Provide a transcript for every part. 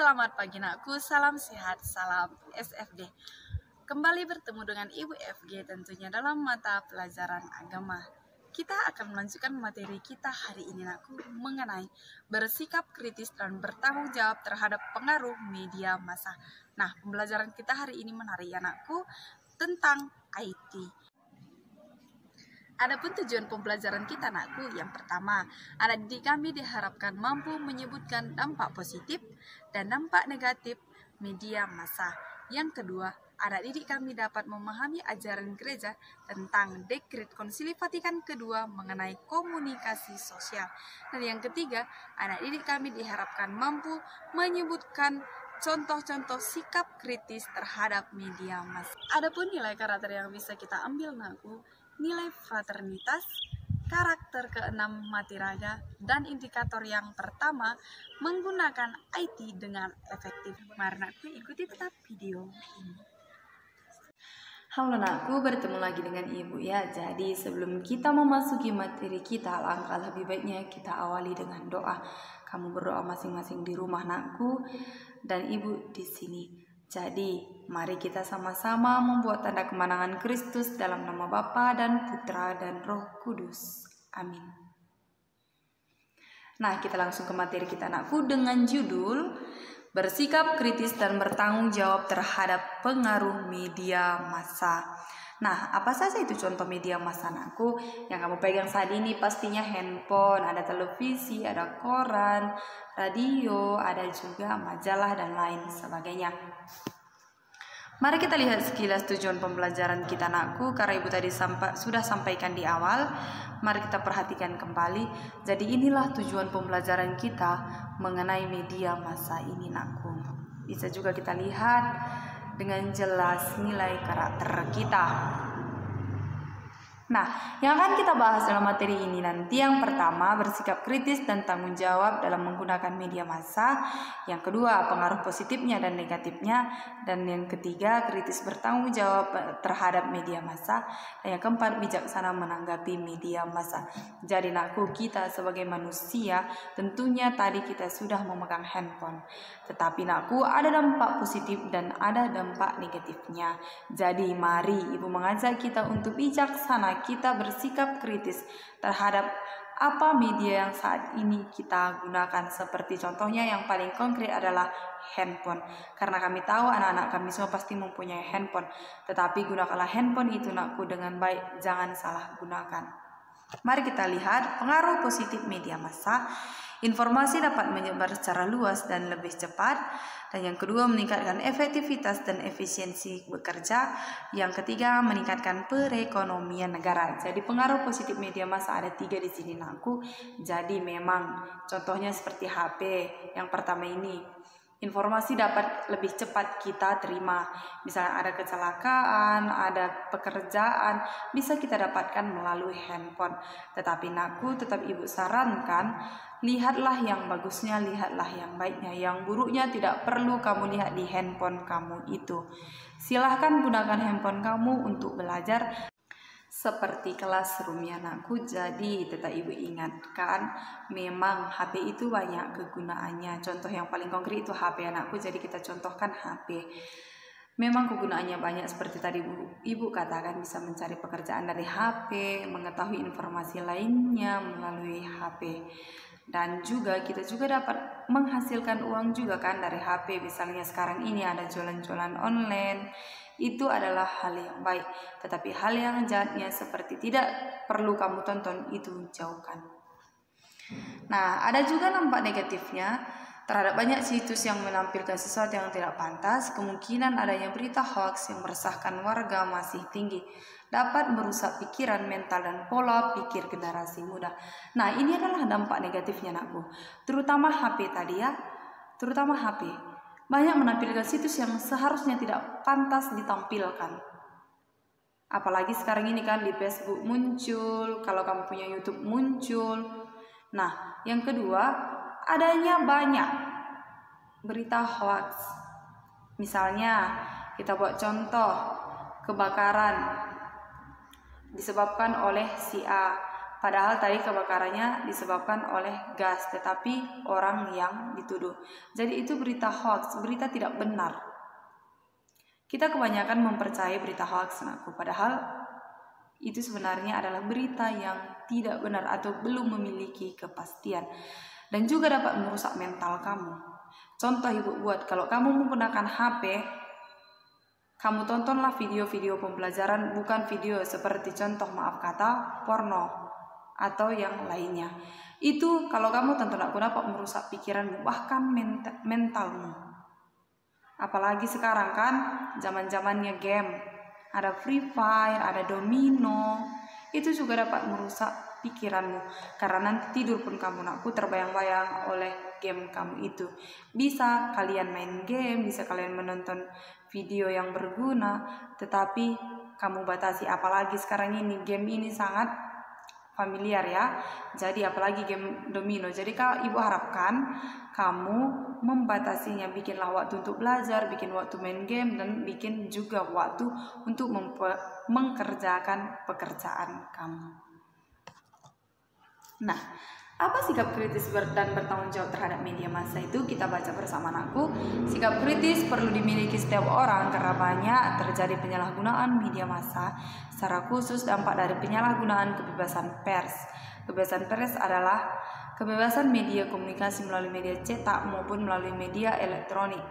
Selamat pagi nakku, salam sehat, salam SFD. Kembali bertemu dengan Ibu FG tentunya dalam mata pelajaran agama. Kita akan melanjutkan materi kita hari ini nakku mengenai bersikap kritis dan bertanggung jawab terhadap pengaruh media massa. Nah, pembelajaran kita hari ini menarik ya nakku tentang IT. Adapun tujuan pembelajaran kita nakku, yang pertama, anak didik kami diharapkan mampu menyebutkan dampak positif dan dampak negatif media massa. Yang kedua, anak didik kami dapat memahami ajaran gereja tentang Dekret Konsili Vatikan II mengenai komunikasi sosial. Dan yang ketiga, anak didik kami diharapkan mampu menyebutkan contoh-contoh sikap kritis terhadap media massa. Adapun nilai karakter yang bisa kita ambil nakku, nilai fraternitas, karakter keenam mati raga, dan indikator yang pertama menggunakan IT dengan efektif. Mari nakku ikuti tetap video ini. Halo nakku, bertemu lagi dengan ibu ya. Jadi sebelum kita memasuki materi kita, alangkah lebih baiknya kita awali dengan doa. Kamu berdoa masing-masing di rumah nakku dan ibu di sini. Jadi, mari kita sama-sama membuat tanda kemenangan Kristus dalam nama Bapa dan Putra dan Roh Kudus. Amin. Nah, kita langsung ke materi kita nakku dengan judul bersikap kritis dan bertanggung jawab terhadap pengaruh media massa. Nah, apa saja itu contoh media massa nakku? Yang kamu pegang saat ini pastinya handphone, ada televisi, ada koran, radio, ada juga majalah dan lain sebagainya. Mari kita lihat sekilas tujuan pembelajaran kita nakku, karena ibu tadi sudah sampaikan di awal. Mari kita perhatikan kembali. Jadi inilah tujuan pembelajaran kita mengenai media massa ini nakku. Bisa juga kita lihat dengan jelas nilai karakter kita. Nah, yang akan kita bahas dalam materi ini nanti, yang pertama bersikap kritis dan tanggung jawab dalam menggunakan media massa. Yang kedua, pengaruh positifnya dan negatifnya. Dan yang ketiga, kritis bertanggung jawab terhadap media massa. Dan yang keempat, bijaksana menanggapi media massa. Jadi nakku, kita sebagai manusia tentunya tadi kita sudah memegang handphone. Tetapi nakku, ada dampak positif dan ada dampak negatifnya. Jadi mari ibu mengajak kita untuk bijaksana, kita bersikap kritis terhadap apa media yang saat ini kita gunakan. Seperti contohnya yang paling konkret adalah handphone. Karena kami tahu anak-anak kami semua pasti mempunyai handphone. Tetapi gunakanlah handphone itu nakku dengan baik, jangan salah gunakan. Mari kita lihat pengaruh positif media massa. Informasi dapat menyebar secara luas dan lebih cepat. Dan yang kedua, meningkatkan efektivitas dan efisiensi bekerja. Yang ketiga, meningkatkan perekonomian negara. Jadi pengaruh positif media massa ada 3 di sini nakku. Jadi memang contohnya seperti HP. Yang pertama ini, informasi dapat lebih cepat kita terima. Misalnya ada kecelakaan, ada pekerjaan, bisa kita dapatkan melalui handphone. Tetapi nakku, tetap ibu sarankan, lihatlah yang bagusnya, lihatlah yang baiknya. Yang buruknya tidak perlu kamu lihat di handphone kamu itu. Silahkan gunakan handphone kamu untuk belajar seperti classroom ya nakku. Jadi tetap ibu ingatkan, memang HP itu banyak kegunaannya. Contoh yang paling konkret itu HP anakku, jadi kita contohkan HP. Memang kegunaannya banyak seperti tadi ibu katakan, bisa mencari pekerjaan dari HP, mengetahui informasi lainnya melalui HP. Dan juga kita juga dapat menghasilkan uang juga kan dari HP. Misalnya sekarang ini ada jualan-jualan online. Itu adalah hal yang baik. Tetapi hal yang jahatnya seperti tidak perlu kamu tonton, itu jauhkan. Nah, ada juga dampak negatifnya terhadap banyak situs yang menampilkan sesuatu yang tidak pantas. Kemungkinan adanya berita hoax yang meresahkan warga masih tinggi, dapat merusak pikiran, mental, dan pola pikir generasi muda. Nah, ini adalah dampak negatifnya nakku. Terutama HP tadi ya, terutama HP. Banyak menampilkan situs yang seharusnya tidak pantas ditampilkan. Apalagi sekarang ini kan di Facebook muncul, kalau kamu punya YouTube muncul. Nah, yang kedua, adanya banyak berita hoax. Misalnya, kita buat contoh, kebakaran disebabkan oleh si A. Padahal tadi kebakarannya disebabkan oleh gas, tetapi orang yang dituduh. Jadi itu berita hoax, berita tidak benar. Kita kebanyakan mempercayai berita hoax, anakku, padahal itu sebenarnya adalah berita yang tidak benar atau belum memiliki kepastian dan juga dapat merusak mental kamu. Contoh ibu buat, kalau kamu menggunakan HP, kamu tontonlah video-video pembelajaran, bukan video seperti contoh maaf kata porno atau yang lainnya. Itu kalau kamu tonton, aku dapat merusak pikiranmu, bahkan mentalmu. Apalagi sekarang kan zaman-zamannya game, ada Free Fire, ada domino, itu juga dapat merusak pikiranmu. Karena nanti tidur pun kamu, anakku, terbayang-bayang oleh game kamu itu. Bisa kalian main game, bisa kalian menonton video yang berguna, tetapi kamu batasi. Apalagi sekarang ini game ini sangat familiar ya. Jadi apalagi game domino. Jadi kalau ibu harapkan kamu membatasinya, bikinlah waktu untuk belajar, bikin waktu main game, dan bikin juga waktu untuk mengerjakan pekerjaan kamu. Nah, apa sikap kritis dan bertanggung jawab terhadap media massa itu? Kita baca bersama, anakku. Sikap kritis perlu dimiliki setiap orang karena banyak terjadi penyalahgunaan media massa, secara khusus dampak dari penyalahgunaan kebebasan pers. Kebebasan pers adalah kebebasan media komunikasi melalui media cetak maupun melalui media elektronik.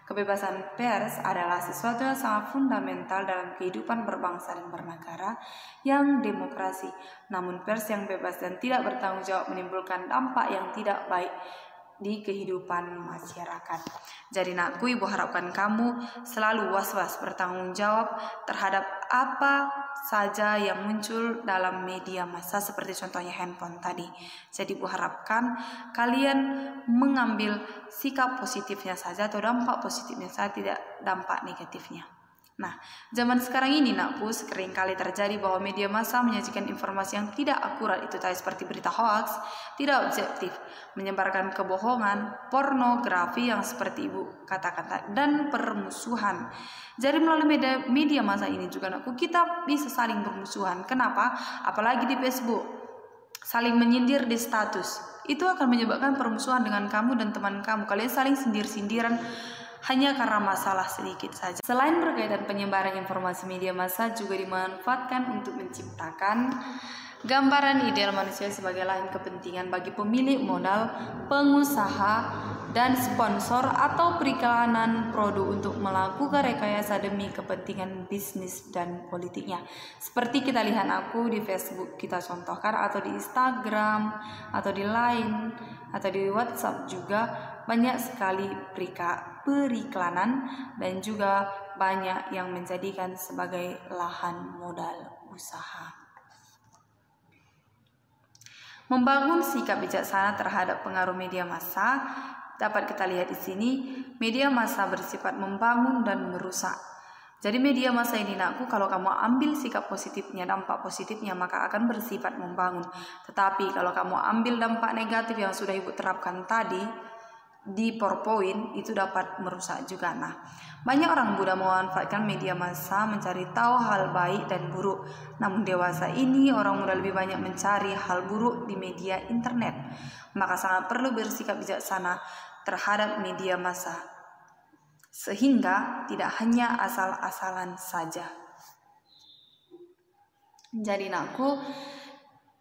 Kebebasan pers adalah sesuatu yang sangat fundamental dalam kehidupan berbangsa dan bernegara yang demokrasi. Namun pers yang bebas dan tidak bertanggung jawab menimbulkan dampak yang tidak baik di kehidupan masyarakat. Jadi nakku, ibu harapkan kamu selalu was-was, bertanggung jawab terhadap apa saja yang muncul dalam media massa, seperti contohnya handphone tadi. Jadi ibu harapkan kalian mengambil sikap positifnya saja atau dampak positifnya saja, tidak dampak negatifnya. Nah, zaman sekarang ini nakku, sering kali terjadi bahwa media massa menyajikan informasi yang tidak akurat, itu tadi seperti berita hoax, tidak objektif, menyebarkan kebohongan, pornografi yang seperti ibu katakan, dan permusuhan. Jadi melalui media massa ini juga nakku, kita bisa saling bermusuhan. Kenapa? Apalagi di Facebook, saling menyindir di status, itu akan menyebabkan permusuhan dengan kamu dan teman kamu. Kalian saling sindir-sindiran hanya karena masalah sedikit saja. Selain berkaitan penyebaran informasi, media massa juga dimanfaatkan untuk menciptakan gambaran ideal manusia sebagai lain kepentingan bagi pemilik modal, pengusaha, dan sponsor atau periklanan produk untuk melakukan rekayasa demi kepentingan bisnis dan politiknya. Seperti kita lihat aku di Facebook, kita contohkan, atau di Instagram, atau di Line, atau di WhatsApp juga banyak sekali periklanan dan juga banyak yang menjadikan sebagai lahan modal usaha. Membangun sikap bijaksana terhadap pengaruh media massa dapat kita lihat di sini. Media massa bersifat membangun dan merusak. Jadi media massa ini nakku, kalau kamu ambil sikap positifnya, dampak positifnya, maka akan bersifat membangun. Tetapi kalau kamu ambil dampak negatif yang sudah ibu terapkan tadi di PowerPoint, itu dapat merusak juga. Nah, banyak orang muda memanfaatkan media massa mencari tahu hal baik dan buruk. Namun dewasa ini orang muda lebih banyak mencari hal buruk di media internet. Maka sangat perlu bersikap bijaksana terhadap media massa, sehingga tidak hanya asal-asalan saja. Jadi nakku,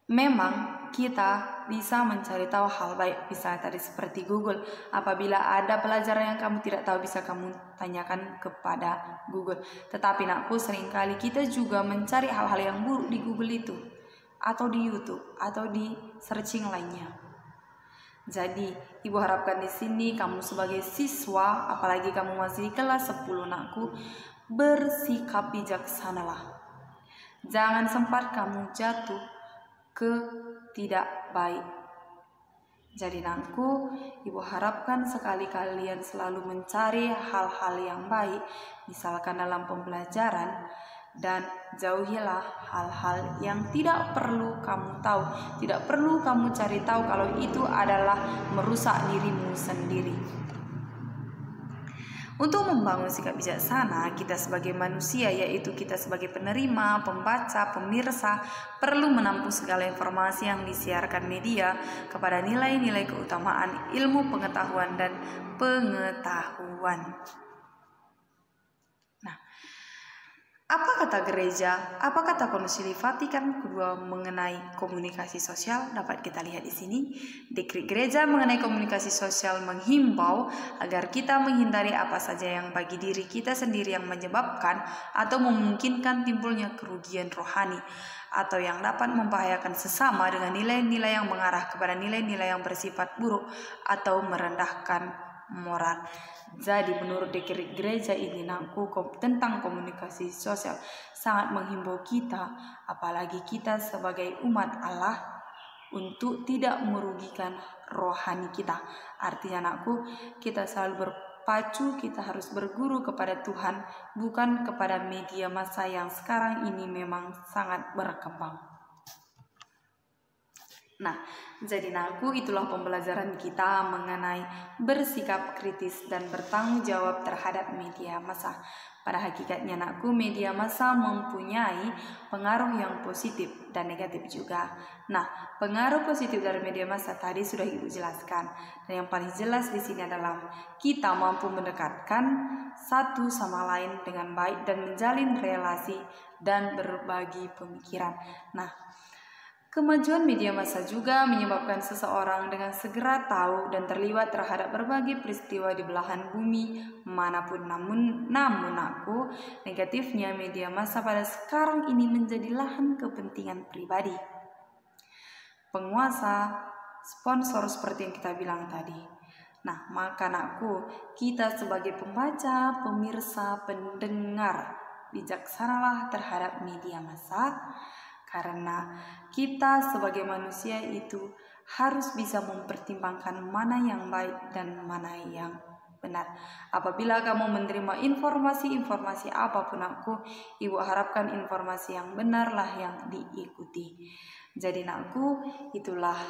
memang kita bisa mencari tahu hal baik, misalnya tadi seperti Google. Apabila ada pelajaran yang kamu tidak tahu, bisa kamu tanyakan kepada Google. Tetapi nakku, seringkali kita juga mencari hal-hal yang buruk di Google itu, atau di YouTube, atau di searching lainnya. Jadi ibu harapkan di sini kamu sebagai siswa, apalagi kamu masih kelas 10 nakku, bersikap bijaksanalah. Jangan sempat kamu jatuh ke tidak baik. Jadi nakku, ibu harapkan sekali kalian selalu mencari hal-hal yang baik, misalkan dalam pembelajaran, dan jauhilah hal-hal yang tidak perlu kamu tahu, tidak perlu kamu cari tahu kalau itu adalah merusak dirimu sendiri. Untuk membangun sikap bijaksana, kita sebagai manusia, yaitu kita sebagai penerima, pembaca, pemirsa, perlu menampung segala informasi yang disiarkan media kepada nilai-nilai keutamaan ilmu pengetahuan dan pengetahuan. Apa kata gereja? Apa kata Konsili Vatikan kedua mengenai komunikasi sosial? Dapat kita lihat di sini. Dekrit gereja mengenai komunikasi sosial menghimbau agar kita menghindari apa saja yang bagi diri kita sendiri yang menyebabkan atau memungkinkan timbulnya kerugian rohani atau yang dapat membahayakan sesama dengan nilai-nilai yang mengarah kepada nilai-nilai yang bersifat buruk atau merendahkan moral. Jadi menurut dekrit gereja ini tentang komunikasi sosial sangat menghimbau kita, apalagi kita sebagai umat Allah, untuk tidak merugikan rohani kita. Artinya kita selalu berpacu, kita harus berguru kepada Tuhan, bukan kepada media massa yang sekarang ini memang sangat berkembang. Jadi itulah pembelajaran kita mengenai bersikap kritis dan bertanggung jawab terhadap media massa. Pada hakikatnya media massa mempunyai pengaruh yang positif dan negatif juga. Pengaruh positif dari media massa tadi sudah Ibu jelaskan. Dan yang paling jelas di sini adalah kita mampu mendekatkan satu sama lain dengan baik dan menjalin relasi dan berbagi pemikiran. Kemajuan media massa juga menyebabkan seseorang dengan segera tahu dan terlibat terhadap berbagai peristiwa di belahan bumi manapun. Namun negatifnya media massa pada sekarang ini menjadi lahan kepentingan pribadi, penguasa, sponsor seperti yang kita bilang tadi. Maka kita sebagai pembaca, pemirsa, pendengar, bijaksanalah terhadap media massa. Karena kita sebagai manusia itu harus bisa mempertimbangkan mana yang baik dan mana yang benar. Apabila kamu menerima informasi apapun Ibu harapkan informasi yang benarlah yang diikuti. Jadi itulah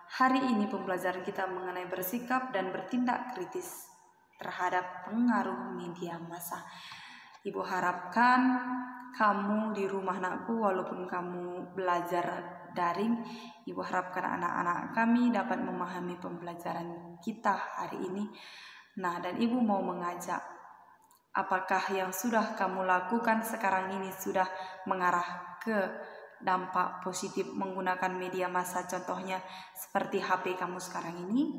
hari ini pembelajaran kita mengenai bersikap dan bertindak kritis terhadap pengaruh media massa. Ibu harapkan kamu di rumah walaupun kamu belajar daring, Ibu harapkan anak-anak kami dapat memahami pembelajaran kita hari ini. Dan Ibu mau mengajak, apakah yang sudah kamu lakukan sekarang ini sudah mengarah ke dampak positif menggunakan media massa, contohnya seperti HP kamu sekarang ini?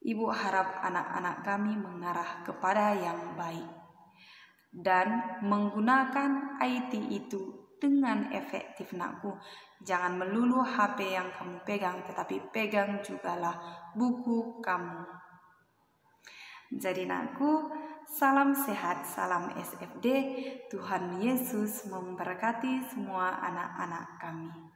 Ibu harap anak-anak kami mengarah kepada yang baik dan menggunakan IT itu dengan efektif Jangan melulu HP yang kamu pegang, tetapi pegang jugalah buku kamu. Jadi salam sehat, salam SFD. Tuhan Yesus memberkati semua anak-anak kami.